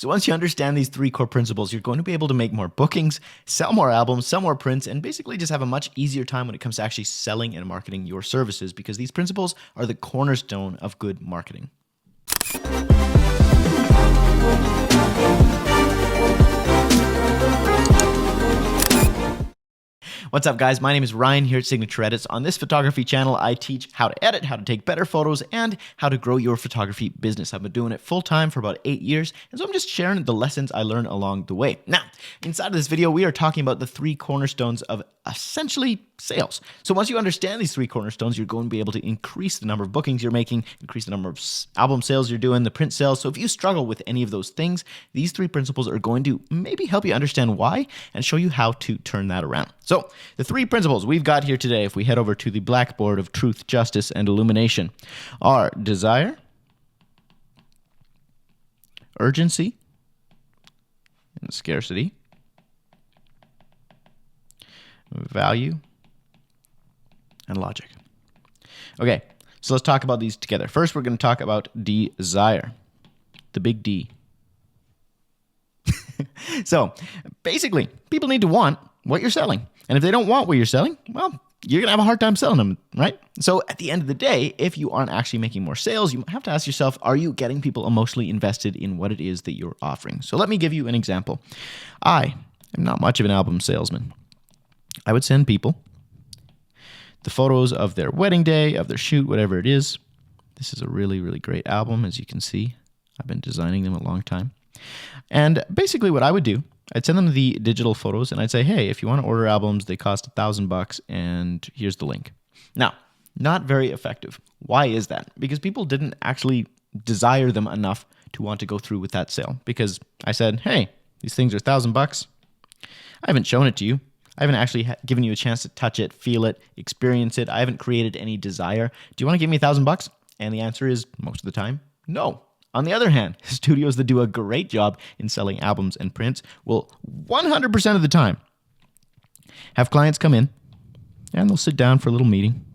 So once you understand these three core principles, you're going to be able to make more bookings, sell more albums, sell more prints, and basically just have a much easier time when it comes to actually selling and marketing your services, because these principles are the cornerstone of good marketing. What's up, guys? My name is Ryan here at Signature Edits. On this photography channel, I teach how to edit, how to take better photos, and how to grow your photography business. I've been doing it full time for about 8 years, and so I'm just sharing the lessons I learned along the way. Now, inside of this video, we are talking about the three cornerstones of essentially sales. So once you understand these three cornerstones, you're going to be able to increase the number of bookings you're making, increase the number of album sales you're doing, the print sales. So if you struggle with any of those things, these three principles are going to maybe help you understand why and show you how to turn that around. So the three principles we've got here today, if we head over to the blackboard of truth, justice, and illumination, are desire, urgency, and scarcity, value, and logic. Okay, so let's talk about these together. First, we're going to talk about desire, the big D. So basically, people need to want what you're selling. And if they don't want what you're selling, well, you're going to have a hard time selling them, right? So at the end of the day, if you aren't actually making more sales, you have to ask yourself, are you getting people emotionally invested in what it is that you're offering? So let me give you an example. I am not much of an album salesman. I would send people the photos of their wedding day, of their shoot, whatever it is. This is a really, really great album, as you can see. I've been designing them a long time. And basically what I would do, I'd send them the digital photos and I'd say, hey, if you want to order albums, they cost $1,000 and here's the link. Now, not very effective. Why is that? Because people didn't actually desire them enough to want to go through with that sale. Because I said, hey, these things are $1,000. I haven't shown it to you. I haven't actually given you a chance to touch it, feel it, experience it. I haven't created any desire. Do you want to give me $1,000? And the answer is most of the time, no. On the other hand, studios that do a great job in selling albums and prints will 100% of the time have clients come in and they'll sit down for a little meeting.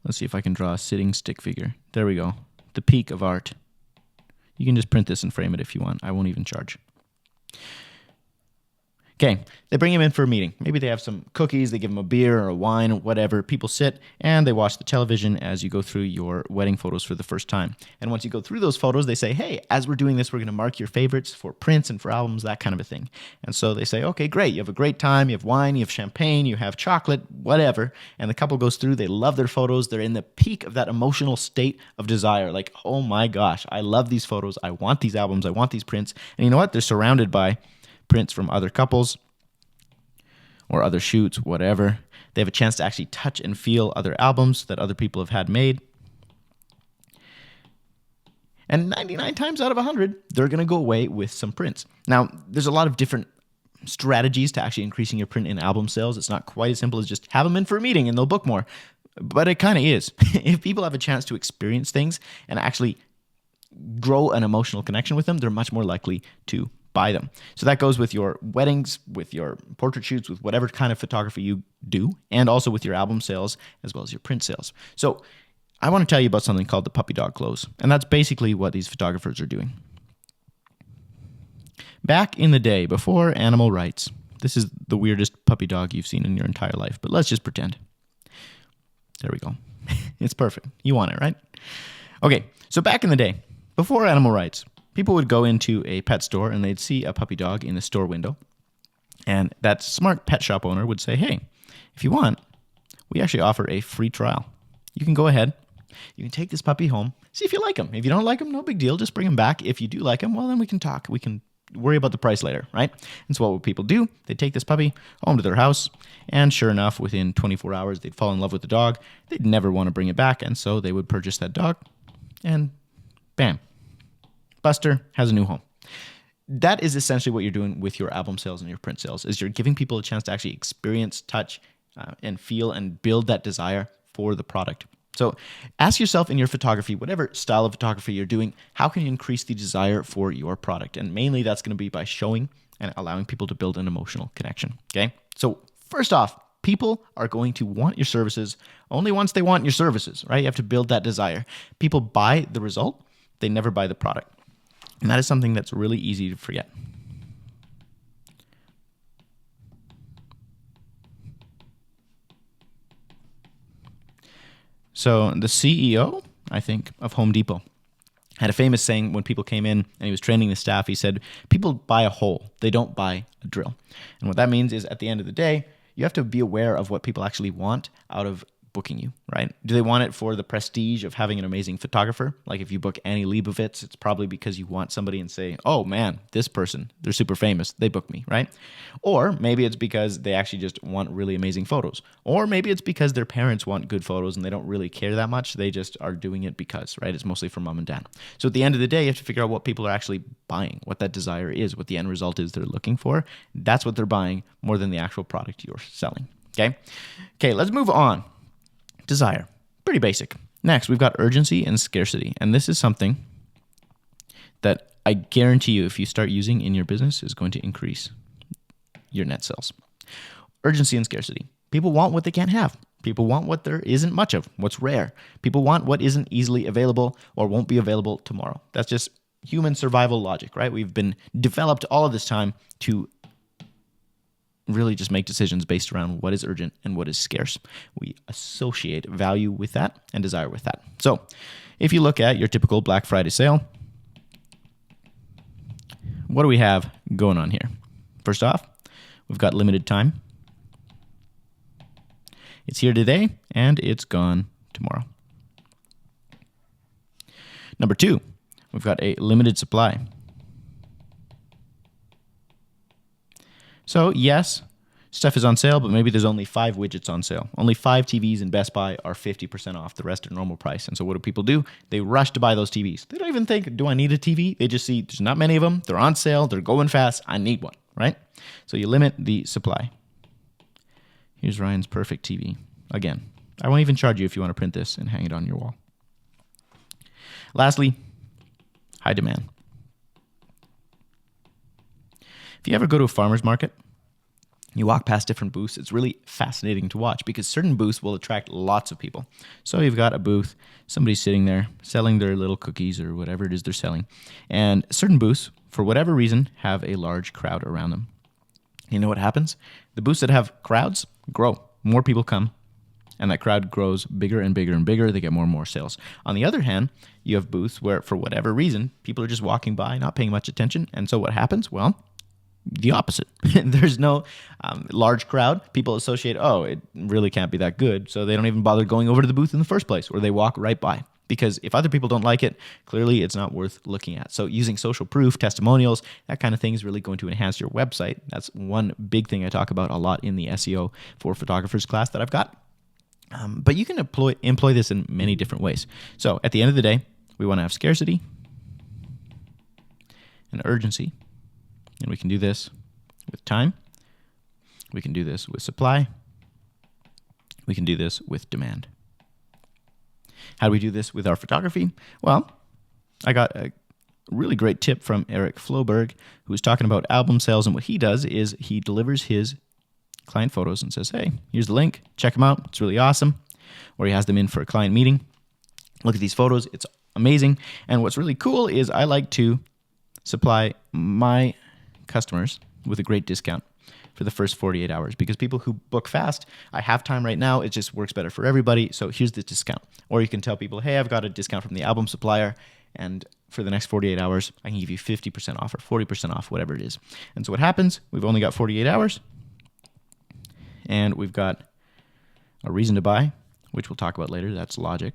Let's see if I can draw a sitting stick figure. There we go. The peak of art. You can just print this and frame it if you want. I won't even charge. Okay, they bring him in for a meeting. Maybe they have some cookies, they give him a beer or a wine or whatever. People sit and they watch the television as you go through your wedding photos for the first time. And once you go through those photos, they say, hey, as we're doing this, we're going to mark your favorites for prints and for albums, that kind of a thing. And so they say, okay, great. You have a great time. You have wine, you have champagne, you have chocolate, whatever. And the couple goes through, they love their photos. They're in the peak of that emotional state of desire. Like, oh my gosh, I love these photos. I want these albums. I want these prints. And you know what? They're surrounded by prints from other couples or other shoots, whatever. They have a chance to actually touch and feel other albums that other people have had made. And 99 times out of 100, they're going to go away with some prints. Now, there's a lot of different strategies to actually increasing your print and album sales. It's not quite as simple as just have them in for a meeting and they'll book more. But it kind of is. If people have a chance to experience things and actually grow an emotional connection with them, they're much more likely to buy them. So that goes with your weddings, with your portrait shoots, with whatever kind of photography you do, and also with your album sales as well as your print sales. So I want to tell you about something called the puppy dog close, and that's basically what these photographers are doing. Back in the day, before animal rights, this is the weirdest puppy dog you've seen in your entire life, but let's just pretend. There we go. It's perfect. You want it, right? Okay, so back in the day, before animal rights, people would go into a pet store and they'd see a puppy dog in the store window. And that smart pet shop owner would say, hey, if you want, we actually offer a free trial. You can go ahead. You can take this puppy home. See if you like him. If you don't like him, no big deal. Just bring him back. If you do like him, well, then we can talk. We can worry about the price later, right? And so what would people do? They'd take this puppy home to their house. And sure enough, within 24 hours, they'd fall in love with the dog. They'd never want to bring it back. And so they would purchase that dog. And bam. Buster has a new home. That is essentially what you're doing with your album sales and your print sales, is you're giving people a chance to actually experience, touch, and feel and build that desire for the product. So ask yourself in your photography, whatever style of photography you're doing, how can you increase the desire for your product? And mainly that's going to be by showing and allowing people to build an emotional connection. Okay. So first off, people are going to want your services only once they want your services, right? You have to build that desire. People buy the result. They never buy the product. And that is something that's really easy to forget. So the CEO, I think, of Home Depot had a famous saying when people came in and he was training the staff. He said, people buy a hole, they don't buy a drill. And what that means is at the end of the day, you have to be aware of what people actually want out of booking you, right? Do they want it for the prestige of having an amazing photographer? Like if you book Annie Leibovitz, it's probably because you want somebody and say, oh man, this person, they're super famous, they booked me, right? Or maybe it's because they actually just want really amazing photos. Or maybe it's because their parents want good photos and they don't really care that much. They just are doing it because, right? It's mostly for mom and dad. So at the end of the day, you have to figure out what people are actually buying, what that desire is, what the end result is they're looking for. That's what they're buying more than the actual product you're selling, okay? Okay, let's move on. Desire. Pretty basic. Next, we've got urgency and scarcity. And this is something that I guarantee you, if you start using in your business, is going to increase your net sales. Urgency and scarcity. People want what they can't have. People want what there isn't much of, what's rare. People want what isn't easily available or won't be available tomorrow. That's just human survival logic, right? We've been developed all of this time to really just make decisions based around what is urgent and what is scarce. We associate value with that and desire with that. So if you look at your typical Black Friday sale, what do we have going on here? First off, we've got limited time. It's here today and it's gone tomorrow. Number two, we've got a limited supply. So yes, stuff is on sale, but maybe there's only 5 widgets on sale. Only 5 TVs in Best Buy are 50% off. The rest are normal price. And so what do people do? They rush to buy those TVs. They don't even think, do I need a TV? They just see there's not many of them. They're on sale. They're going fast. I need one, right? So you limit the supply. Here's Ryan's perfect TV. Again, I won't even charge you if you want to print this and hang it on your wall. Lastly, high demand. If you ever go to a farmer's market, you walk past different booths, it's really fascinating to watch because certain booths will attract lots of people. So you've got a booth, somebody's sitting there selling their little cookies or whatever it is they're selling. And certain booths, for whatever reason, have a large crowd around them. You know what happens? The booths that have crowds grow. More people come, and that crowd grows bigger and bigger and bigger. They get more and more sales. On the other hand, you have booths where, for whatever reason, people are just walking by, not paying much attention. And so what happens? Well, the opposite. There's no large crowd. People associate, oh, it really can't be that good. So they don't even bother going over to the booth in the first place, or they walk right by. Because if other people don't like it, clearly it's not worth looking at. So using social proof, testimonials, that kind of thing is really going to enhance your website. That's one big thing I talk about a lot in the SEO for photographers class that I've got. But you can employ this in many different ways. So at the end of the day, we want to have scarcity and urgency. And we can do this with time. We can do this with supply. We can do this with demand. How do we do this with our photography? Well, I got a really great tip from Eric Floberg, who was talking about album sales. And what he does is he delivers his client photos and says, hey, here's the link. Check them out. It's really awesome. Or he has them in for a client meeting. Look at these photos. It's amazing. And what's really cool is I like to supply my customers with a great discount for the first 48 hours because people who book fast, I have time right now, it just works better for everybody, so here's the discount. Or you can tell people, hey, I've got a discount from the album supplier, and for the next 48 hours, I can give you 50% off or 40% off, whatever it is. And so what happens, we've only got 48 hours, and we've got a reason to buy, which we'll talk about later, that's logic.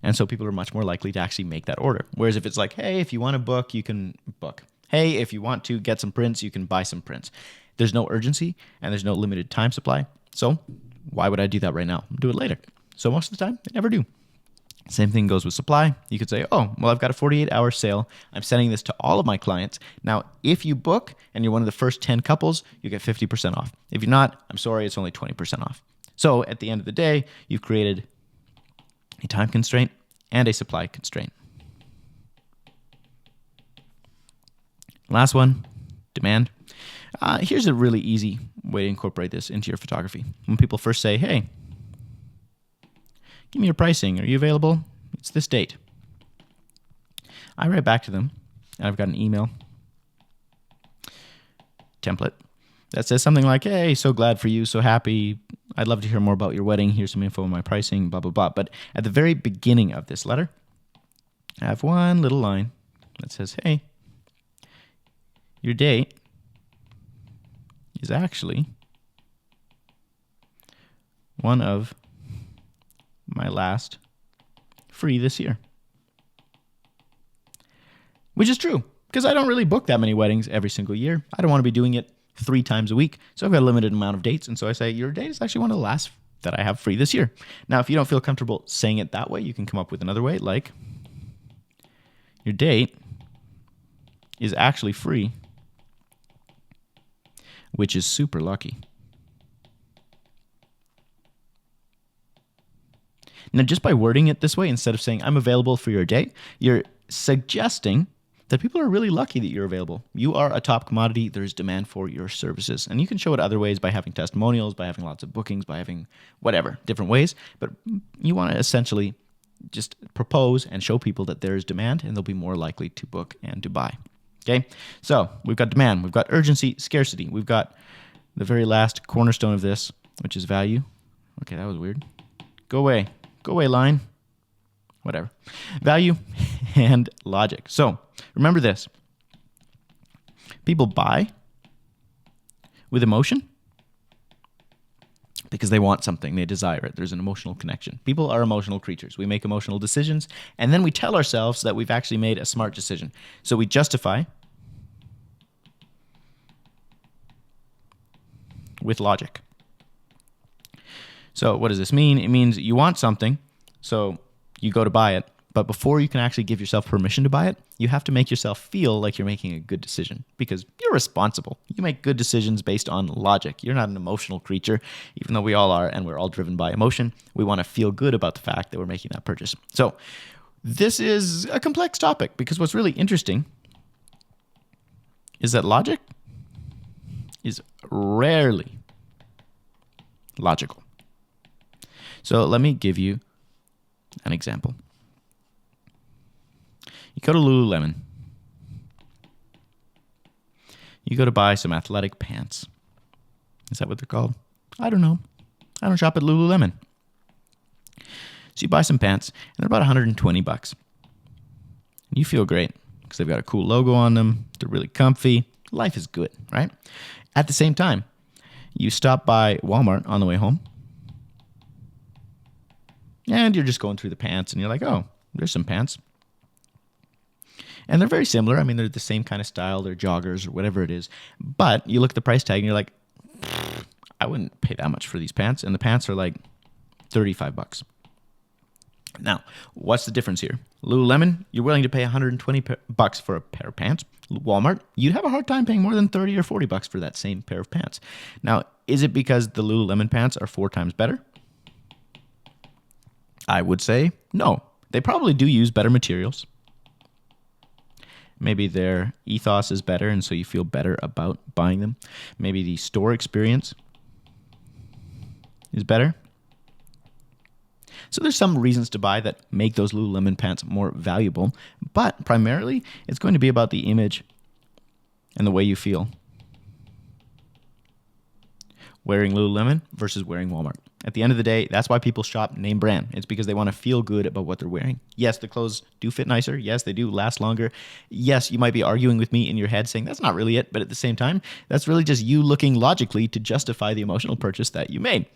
And so people are much more likely to actually make that order. Whereas if it's like, hey, if you want to book, you can book. Hey, if you want to get some prints, you can buy some prints. There's no urgency and there's no limited time supply. So why would I do that right now? I'll do it later. So most of the time, I never do. Same thing goes with supply. You could say, oh, well, I've got a 48-hour sale. I'm sending this to all of my clients. Now, if you book and you're one of the first 10 couples, you get 50% off. If you're not, I'm sorry, it's only 20% off. So at the end of the day, you've created a time constraint and a supply constraint. Last one, demand. Here's a really easy way to incorporate this into your photography. When people first say, hey, give me your pricing. Are you available? It's this date. I write back to them, and I've got an email template that says something like, hey, so glad for you, so happy. I'd love to hear more about your wedding. Here's some info on my pricing, blah, blah, blah. But at the very beginning of this letter, I have one little line that says, hey, your date is actually one of my last free this year. Which is true, because I don't really book that many weddings every single year. I don't want to be doing it 3 times a week. So I've got a limited amount of dates. And so I say, your date is actually one of the last that I have free this year. Now, if you don't feel comfortable saying it that way, you can come up with another way, like your date is actually free, which is super lucky. Now, just by wording it this way, instead of saying, I'm available for your date, you're suggesting that people are really lucky that you're available. You are a top commodity. There's demand for your services. And you can show it other ways by having testimonials, by having lots of bookings, by having whatever, different ways. But you want to essentially just propose and show people that there is demand, and they'll be more likely to book and to buy. Okay? So we've got demand. We've got urgency, scarcity. We've got the very last cornerstone of this, which is value. Okay, that was weird. Go away. Go away, line. Whatever. Value and logic. So remember this. People buy with emotion because they want something. They desire it. There's an emotional connection. People are emotional creatures. We make emotional decisions, and then we tell ourselves that we've actually made a smart decision. So we justify with logic. So what does this mean? It means you want something, so you go to buy it, but before you can actually give yourself permission to buy it, you have to make yourself feel like you're making a good decision because you're responsible. You make good decisions based on logic. You're not an emotional creature, even though we all are, and we're all driven by emotion. We want to feel good about the fact that we're making that purchase. So this is a complex topic because what's really interesting is that logic is rarely logical. So let me give you an example. You go to Lululemon. You go to buy some athletic pants. Is that what they're called? I don't know. I don't shop at Lululemon. So you buy some pants, and they're about $120. You feel great because they've got a cool logo on them. They're really comfy. Life is good, right? At the same time, you stop by Walmart on the way home, and you're just going through the pants, and you're like, oh, there's some pants. And they're very similar. I mean, they're the same kind of style. They're joggers or whatever it is. But you look at the price tag, and you're like, I wouldn't pay that much for these pants. And the pants are like $35. Now, what's the difference here? Lululemon, you're willing to pay $120 for a pair of pants. Walmart, you'd have a hard time paying more than $30 or $40 for that same pair of pants. Now, is it because the Lululemon pants are 4 times better? I would say no. They probably do use better materials. Maybe their ethos is better, and so you feel better about buying them. Maybe the store experience is better. So there's some reasons to buy that make those Lululemon pants more valuable, but primarily it's going to be about the image and the way you feel wearing Lululemon versus wearing Walmart. At the end of the day, that's why people shop name brand. It's because they want to feel good about what they're wearing. Yes, the clothes do fit nicer. Yes, they do last longer. Yes, you might be arguing with me in your head saying that's not really it, but at the same time, that's really just you looking logically to justify the emotional purchase that you made.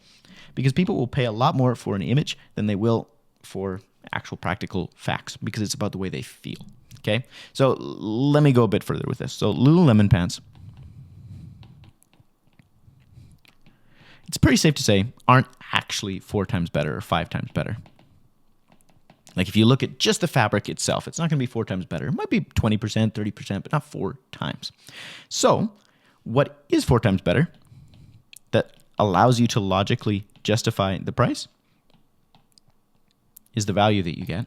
Because people will pay a lot more for an image than they will for actual practical facts because it's about the way they feel. Okay? So let me go a bit further with this. So Lululemon pants, it's pretty safe to say, aren't actually 4 times better or 5 times better. Like if you look at just the fabric itself, it's not going to be 4 times better. It might be 20%, 30%, but not 4 times. So what is 4 times better that allows you to logically justify the price is the value that you get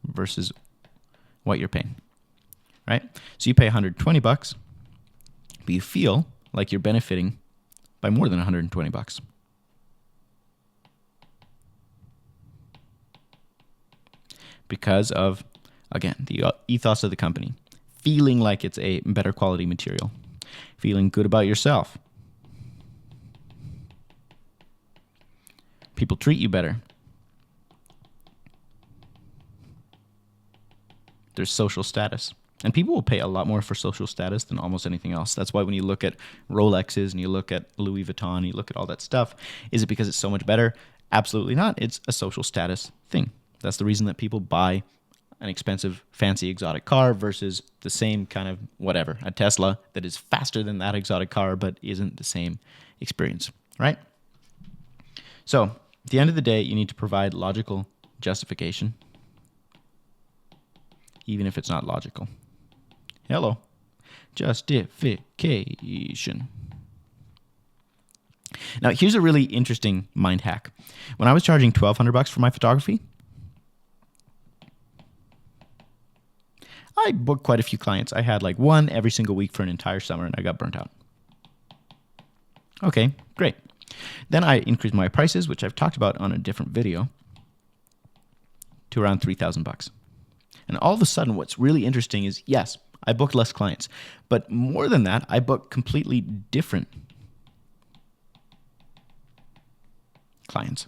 versus what you're paying, right? So you pay $120, but you feel like you're benefiting by more than $120. because of, again, the ethos of the company. Feeling like it's a better quality material. Feeling good about yourself. People treat you better. There's social status. And people will pay a lot more for social status than almost anything else. That's why when you look at Rolexes and you look at Louis Vuitton, you look at all that stuff, is it because it's so much better? Absolutely not. It's a social status thing. That's the reason that people buy an expensive, fancy, exotic car versus the same kind of whatever, a Tesla that is faster than that exotic car but isn't the same experience, right? So at the end of the day, you need to provide logical justification, even if it's not logical. Hello. Justification. Now, here's a really interesting mind hack. When I was charging $1,200 for my photography, I booked quite a few clients. I had like one every single week for an entire summer, and I got burnt out. Okay, great. Then I increased my prices, which I've talked about on a different video, to around $3,000. And all of a sudden, what's really interesting is, yes, I booked less clients. But more than that, I booked completely different clients.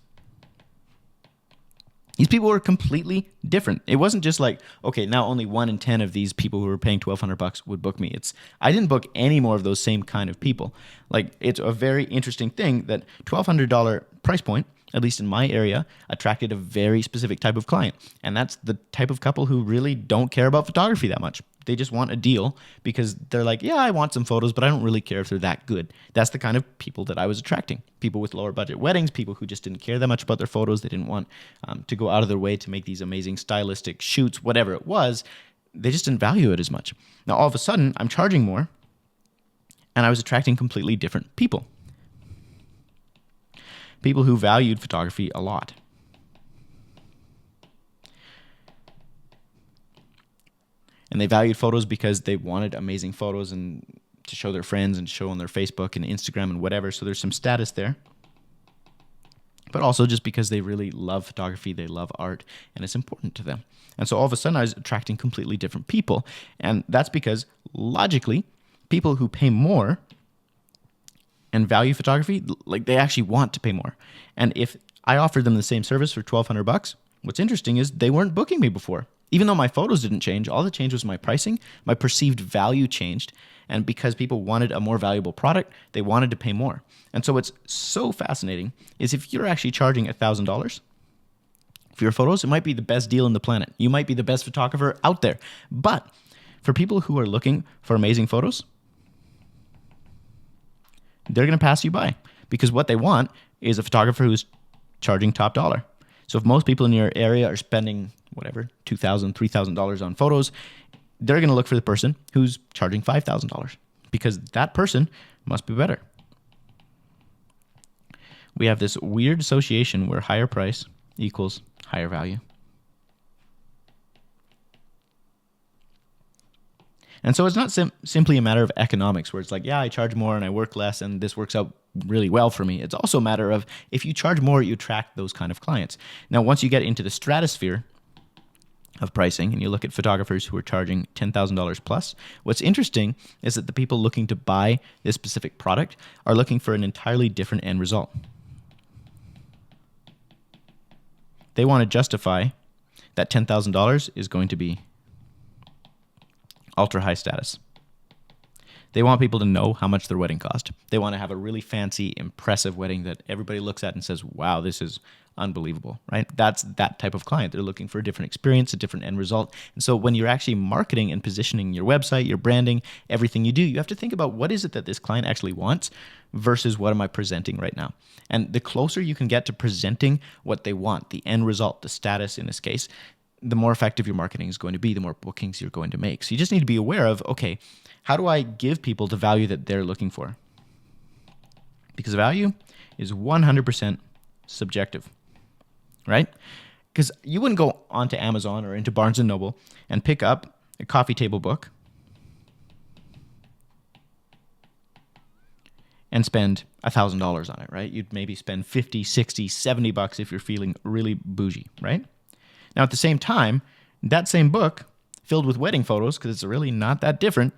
These people were completely different. It wasn't just like, okay, now only 1 in 10 of these people who were paying $1,200 would book me. I didn't book any more of those same kind of people. Like, it's a very interesting thing that $1,200 price point, at least in my area, attracted a very specific type of client. And that's the type of couple who really don't care about photography that much. They just want a deal because they're like, yeah, I want some photos, but I don't really care if they're that good. That's the kind of people that I was attracting. People with lower budget weddings, people who just didn't care that much about their photos. They didn't want to go out of their way to make these amazing stylistic shoots, whatever it was. They just didn't value it as much. Now, all of a sudden, I'm charging more, and I was attracting completely different people. People who valued photography a lot. And they valued photos because they wanted amazing photos and to show their friends and show on their Facebook and Instagram and whatever. So there's some status there. But also just because they really love photography, they love art, and it's important to them. And so all of a sudden I was attracting completely different people. And that's because logically, people who pay more and value photography, like they actually want to pay more. And if I offered them the same service for $1,200, what's interesting is they weren't booking me before. Even though my photos didn't change, all that changed was my pricing. My perceived value changed. And because people wanted a more valuable product, they wanted to pay more. And so what's so fascinating is if you're actually charging $1,000 for your photos, it might be the best deal on the planet. You might be the best photographer out there. But for people who are looking for amazing photos, they're going to pass you by because what they want is a photographer who's charging top dollar. So if most people in your area are spending whatever, $2,000, $3,000 on photos, they're going to look for the person who's charging $5,000 because that person must be better. We have this weird association where higher price equals higher value. And so it's not simply a matter of economics where it's like, yeah, I charge more and I work less and this works out really well for me. It's also a matter of if you charge more, you attract those kind of clients. Now, once you get into the stratosphere of pricing and you look at photographers who are charging $10,000 plus, what's interesting is that the people looking to buy this specific product are looking for an entirely different end result. They want to justify that $10,000 is going to be ultra high status. They want people to know how much their wedding cost. They want to have a really fancy, impressive wedding that everybody looks at and says, wow, this is unbelievable, right? That's that type of client. They're looking for a different experience, a different end result. And so when you're actually marketing and positioning your website, your branding, everything you do, you have to think about what is it that this client actually wants versus what am I presenting right now? And the closer you can get to presenting what they want, the end result, the status in this case, the more effective your marketing is going to be, the more bookings you're going to make. So you just need to be aware of, okay, how do I give people the value that they're looking for? Because value is 100% subjective, right? Because you wouldn't go onto Amazon or into Barnes & Noble and pick up a coffee table book and spend $1,000 on it, right? You'd maybe spend $50, $60, $70 if you're feeling really bougie, right? Now, at the same time, that same book filled with wedding photos, because it's really not that different,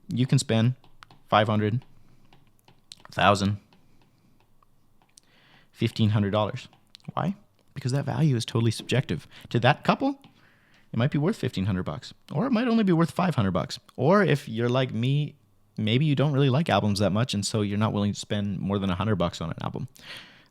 you can spend $500, $1,000, $1,500. Why? Because that value is totally subjective. To that couple, it might be worth $1,500, or it might only be worth $500. Or if you're like me, maybe you don't really like albums that much, and so you're not willing to spend more than $100 on an album.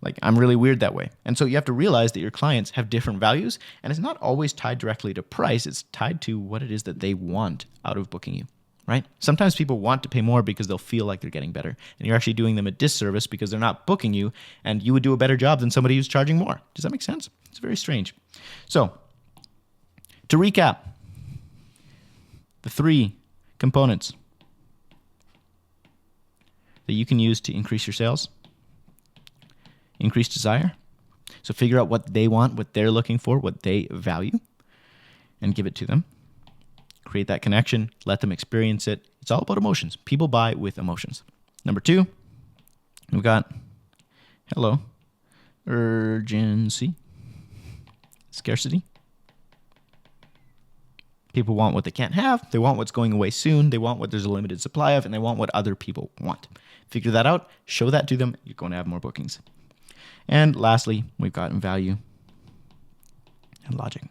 Like, I'm really weird that way. And so you have to realize that your clients have different values, and it's not always tied directly to price. It's tied to what it is that they want out of booking you, right? Sometimes people want to pay more because they'll feel like they're getting better, and you're actually doing them a disservice because they're not booking you, and you would do a better job than somebody who's charging more. Does that make sense? It's very strange. So, to recap, the 3 components that you can use to increase your sales: increase desire. So figure out what they want, what they're looking for, what they value, and give it to them. Create that connection. Let them experience it. It's all about emotions. People buy with emotions. Number 2, we've got, urgency. Scarcity. People want what they can't have. They want what's going away soon. They want what there's a limited supply of, and they want what other people want. Figure that out. Show that to them. You're going to have more bookings. And lastly, we've got value and logic.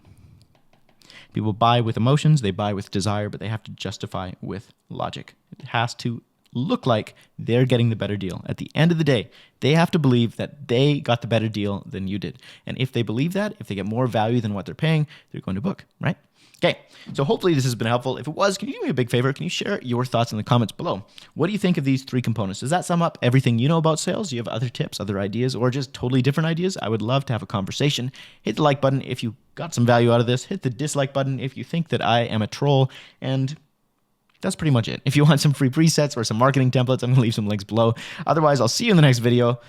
People buy with emotions, they buy with desire, but they have to justify with logic. It has to look like they're getting the better deal. At the end of the day, they have to believe that they got the better deal than you did. And if they believe that, if they get more value than what they're paying, they're going to book, right? Okay, so hopefully this has been helpful. If it was, can you do me a big favor? Can you share your thoughts in the comments below? What do you think of these 3 components? Does that sum up everything you know about sales? Do you have other tips, other ideas, or just totally different ideas? I would love to have a conversation. Hit the like button if you got some value out of this. Hit the dislike button if you think that I am a troll. And that's pretty much it. If you want some free presets or some marketing templates, I'm going to leave some links below. Otherwise, I'll see you in the next video.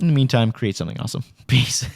In the meantime, create something awesome. Peace.